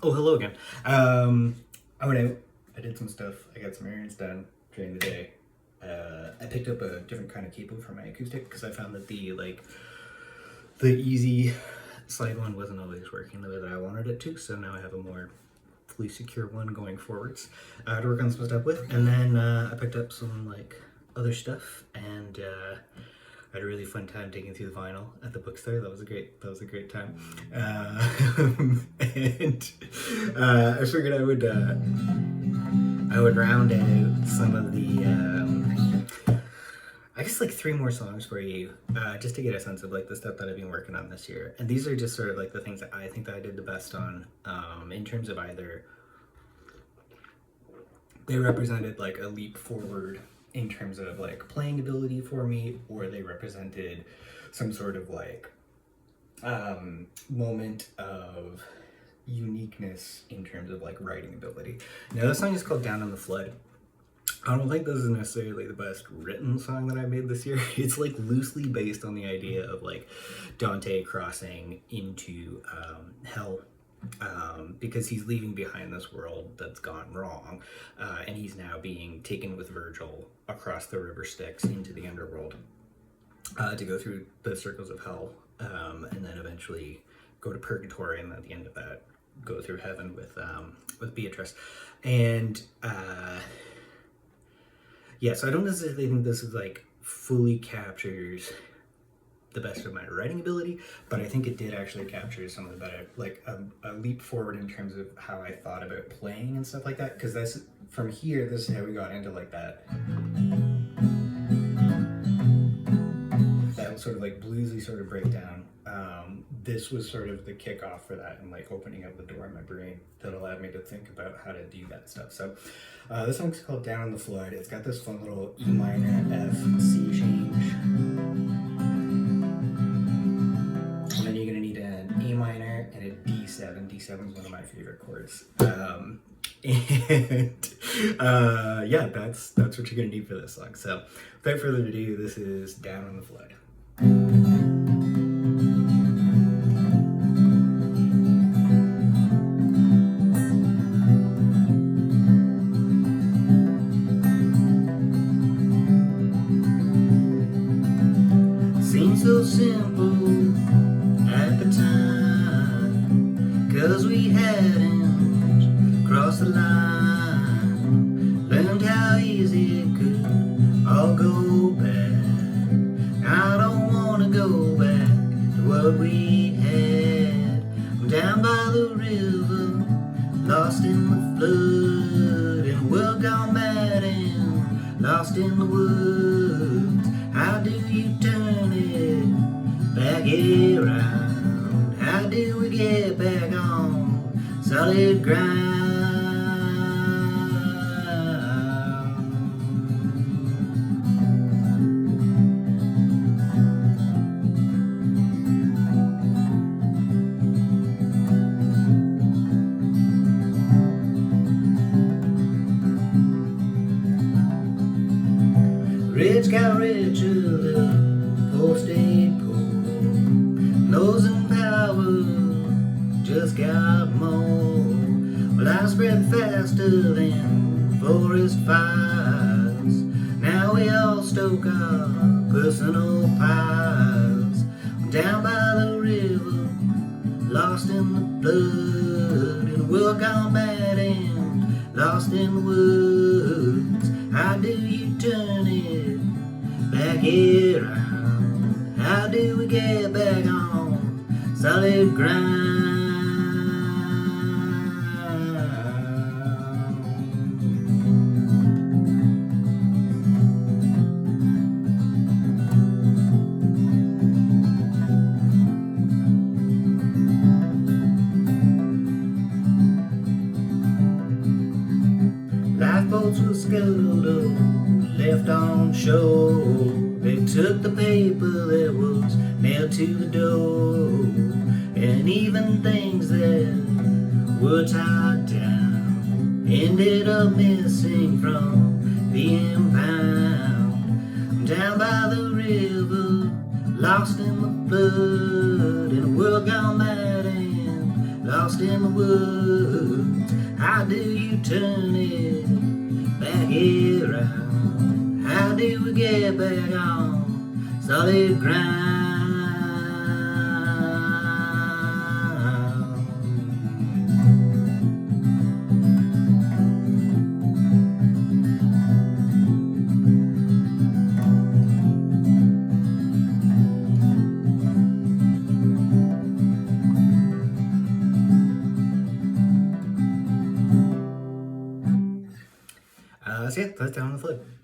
Oh, hello again. I went out. I did some stuff. I got some errands done during the day. I picked up a different kind of cable for my acoustic because I found that the easy slide one wasn't always working the way that I wanted it to. So now I have a more fully secure one going forwards to work on some stuff with. And then I picked up some like other stuff and. I had a really fun time digging through the vinyl at the bookstore. That was a great time. And I figured I would round out some of the I guess like 3 more songs for you, just to get a sense of like the stuff that I've been working on this year. And these are just sort of like the things that I think that I did the best on, in terms of either they represented like a leap forward in terms of like playing ability for me, or they represented some sort of like moment of uniqueness in terms of like writing ability. Now this song is called Down on the Flood. I don't think this is necessarily the best written song that I made this year. It's like loosely based on the idea of like Dante crossing into hell, because he's leaving behind this world that's gone wrong, and he's now being taken with Virgil across the river Styx into the underworld, to go through the circles of hell, and then eventually go to purgatory, and at the end of that go through heaven with Beatrice. And yeah, so I don't necessarily think this is like fully captures the best of my writing ability, but I think it did actually capture some of the better, like a leap forward in terms of how I thought about playing and stuff like that. Because that's from here, this is how we got into like that sort of like bluesy sort of breakdown. This was sort of the kickoff for that, and like opening up the door in my brain that allowed me to think about how to do that stuff. So this song's called Down on the Flood. It's got this fun little E minor F C change. And then you're gonna need an A minor and a D7. D7 is one of my favorite chords. Yeah, that's what you're gonna need for this song. So without further ado, this is Down on the Flood. Seems so simple at the time, 'cause we hadn't crossed the line, learned how easy it could all go back. I don't wanna go back to what we had. I'm down by the river, lost in the flood, and we're gone mad and lost in the woods. How do you turn it back around? How do we get back on solid ground? Rich got richer, the poor stayed poor. Nose and power just got more. Well, I spread faster than forest fires. Now we all stoke our personal piles. Down by the river, lost in the blood, and we're gone mad and lost in the woods. How do you turn it back around? How do we get back on solid ground? Lifeboats were scuttled, left on shore. They took the paper that was nailed to the door, and even things that were tied down ended up missing from the impound. Down by the river, lost in the flood, and we're gone mad and lost lost in the woods. How do you turn it back around? How do we get back on solid ground? That's it. Let's down on the foot.